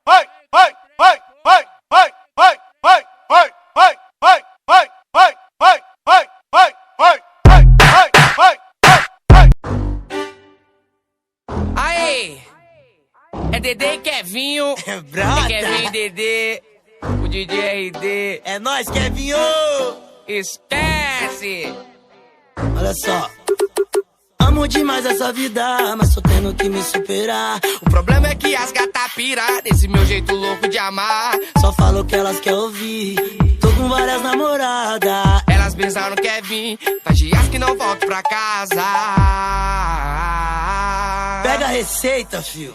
vai, vai, vai, vai, vai, vai, vai, vai, vai, vai, vai, vai, vai, vai, vai, vai, vai, vai, vai. Aê! É Dedê e Kevinho. É brota. É Kevinho e Dedê. O DJ RD. É nóis, Kevinho! Esquece! Olha só. Amo demais essa vida, mas tô tendo que me superar. O problema é que as gatas pira desse meu jeito louco de amar. Só falo o que elas querem ouvir. Tô com várias namoradas. Elas pensaram que é vir, faz dias que não volto pra casa. Pega a receita, fio.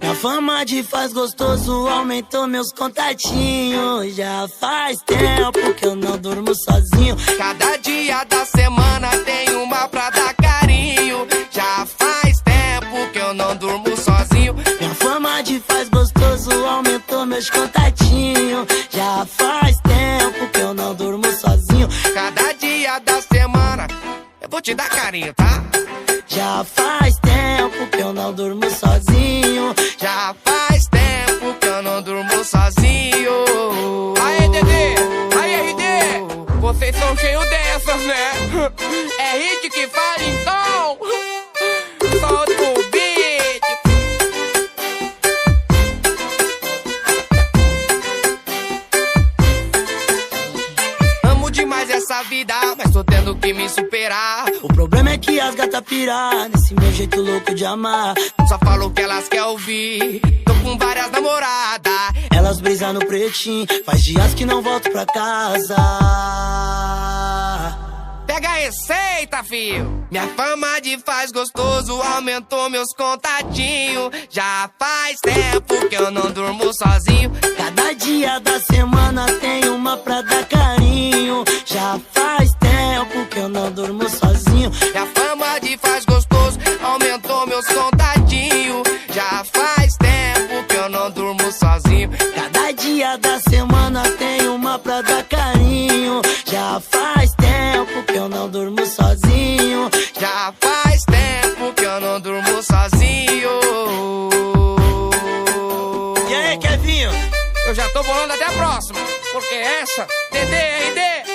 Minha fama de faz gostoso aumentou meus contatinhos. Já faz tempo que eu não durmo sozinho. Cada dia da semana tem uma pra dar carinho. Já faz tempo que eu não durmo sozinho. Minha fama de faz gostoso aumentou meus contatinhos. Já faz tempo que eu não durmo sozinho. Cada dia da semana eu vou te dar carinho, tá? Já faz tempo que eu não durmo sozinho. Já faz tempo que eu não durmo sozinho. Aê, Dedê! Aê, RD! Vocês são cheios dessas, né? É hit que fala, então! Solta o beat! Amo demais essa vida, mas tô tendo que me superar. O problema é que as gatas piram nesse meu jeito louco de amar. Só falo o que elas querem ouvir. Tô com várias namoradas. Elas brisam no pretinho, faz dias que não volto pra casa. Pega a receita, fio. Minha fama de faz gostoso aumentou meus contatinhos. Já faz tempo que eu não durmo sozinho. Cada dia da semana tem uma pra dar carinho. Já faz tempo que eu não durmo sozinho. Minha fama de faz gostoso aumentou meus contatinhos. Já faz tempo que eu não durmo sozinho. Cada dia da semana tem uma pra dar carinho. Já faz tempo que eu não durmo sozinho. Já faz tempo que eu não durmo sozinho. E aí, Kevinho? Eu já tô bolando até a próxima, porque essa, Dedê, RD,